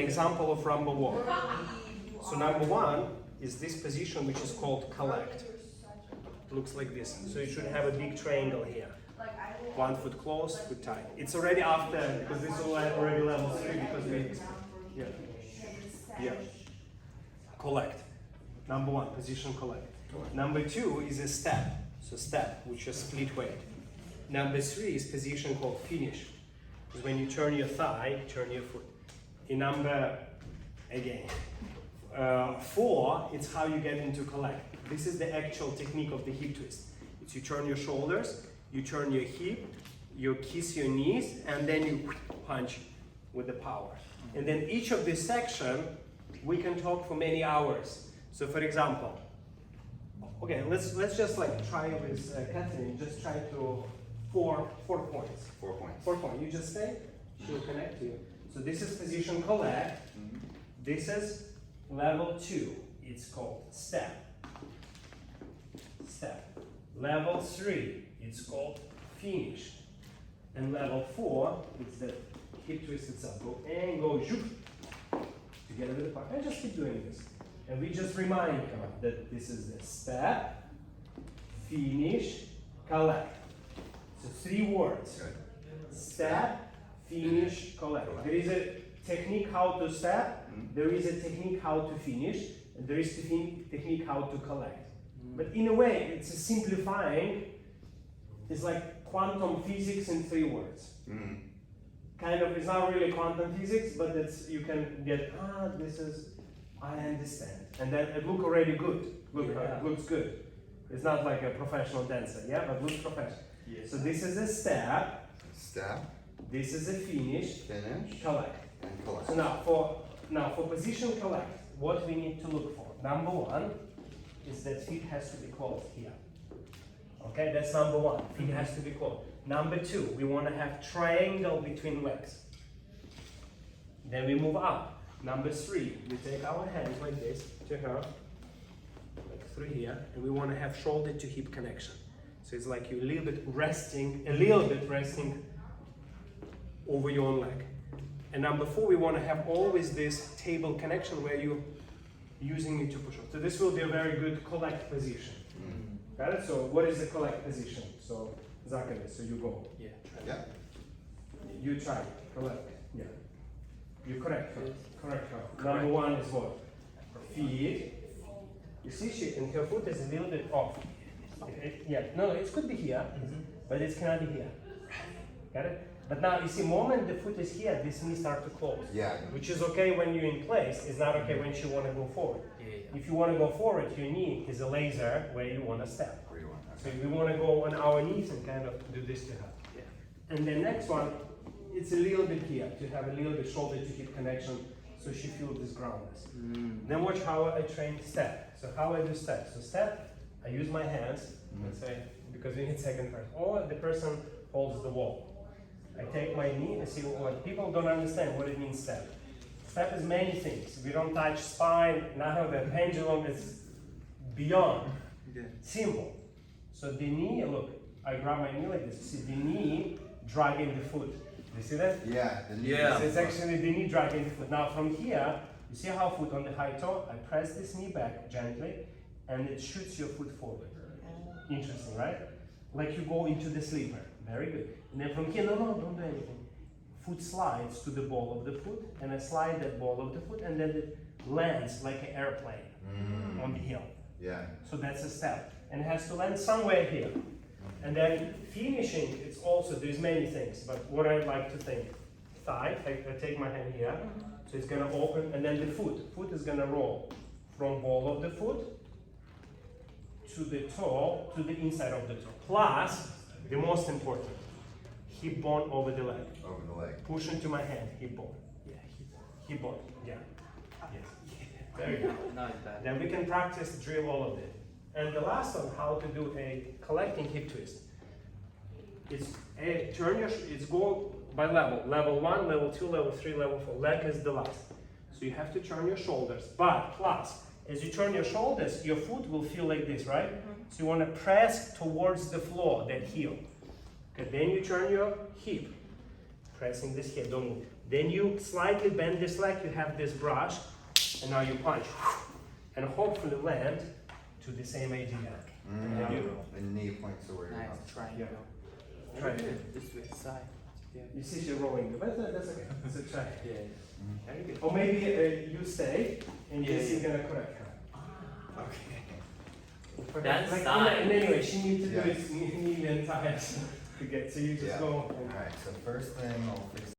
example of Rumba Walk. So number one is this position which is called collect. Looks like this. So you should have a big triangle here. 1 foot close, foot tight. It's already after, because this is already level 3, because we, yeah. Collect. Number one, position collect. Number 2 is a step. So step, which is split weight. Number 3 is position called finish. Because when you turn your thigh, turn your foot. In number, again, 4, it's how you get into collect. This is the actual technique of the hip twist. It's you turn your shoulders, you turn your hip, you kiss your knees, and then you punch with the power. And then each of this section, we can talk for many hours. So for example, okay, let's just like try with Catherine, just try to 4 points. 4 points. 4 points. You just stay, she'll connect you. So this is position collect. This is level 2. It's called step. Step. Level 3, it's called finish. And level 4, it's the hip twist itself. Go and go zoop, together with the part. And just keep doing this. And we just remind you that this is the step, finish, collect. So 3 words. Step, finish, collect. There is a technique how to step, there is a technique how to finish, and there is a technique how to collect. But in a way, it's a simplifying. It's like quantum physics in 3 words. Kind of, it's not really quantum physics, but it's, you can get, this is, I understand. And then it looks already good. Looks good. It's not like a professional dancer, yeah, but looks professional. Yes. So this is a step. Step. This is a finish. Finish. Collect. And collect. So now for position collect, what we need to look for. Number 1 is that feet has to be closed here. Okay, that's number 1. Feet has to be closed. Number 2, we want to have triangle between legs. Then we move up. Number 3, we take our hands like this to her, like through here, and we want to have shoulder to hip connection. So it's like you're a little bit resting over your own leg. And number 4, we want to have always this table connection where you're using it to push up. So this will be a very good collect position. Got it? So what is the collect position? So Zachary, so you go. Yeah. Yeah. You try. Collect. Yeah. You correct her. Correct her. Number 1 is what? Feet. You see she and her foot is a little bit off. Yeah. No, it could be here, but it cannot be here. Got it? But now you see, moment the foot is here, this knee start to close. Yeah. Which is okay when you're in place. It's not okay when you want to go forward. If you want to go forward, your knee is a laser where you want to step. So we want to go on our knees and kind of do this to her. And the next one, it's a little bit here, to have a little bit shoulder to hip connection, so she feels this groundness. Then watch how I train step. So how I do step. So step, I use my hands, let's say, because we need second first. Or the person holds the wall. I take my knee and see what people don't understand what it means step. Step is many things. We don't touch spine, now the pendulum is beyond. Simple. So the knee, look, I grab my knee like this. See the knee dragging the foot. You see that? Yeah. So it's actually the knee dragging the foot. Now from here, you see how foot on the high toe? I press this knee back gently and it shoots your foot forward. Interesting, right? Like you go into the sleeper. Very good. And then from here, no, don't do anything. Foot slides to the ball of the foot, and I slide that ball of the foot, and then it lands like an airplane on the heel. Yeah. So that's a step. And it has to land somewhere here. And then finishing, it's also, there's many things, but what I like to think, thigh, I take my hand here, so it's gonna open, and then the foot is gonna roll from ball of the foot to the toe, to the inside of the toe. Plus, the most important, hip bone over the leg. Over the leg. Push into my hand, hip bone. Yeah, hip bone. Yeah. Yes. Very good. Not bad. Then we can practice drill all of it. And the last one, how to do a collecting hip twist. It's go by level. Level 1, level 2, level 3, level 4. Leg is the last. So you have to turn your shoulders. But plus, as you turn your shoulders, your foot will feel like this, right? So you want to press towards the floor, that heel. Okay, then you turn your hip, pressing this heel, don't move. Then you slightly bend this leg, you have this brush, and now you punch. And hopefully land to the same idea. And then you, And knee points to where you're Nice not. triangle. try it. This way, side. Yeah. You see she's rolling, but that's okay. So try. Yeah. Very good. Or maybe you stay, and this is gonna correct her. Okay. That's like, side. and anyway, she needs to do Yeah. it knee and thighs to get. So you just Yeah. go. Alright, so first thing I'll fix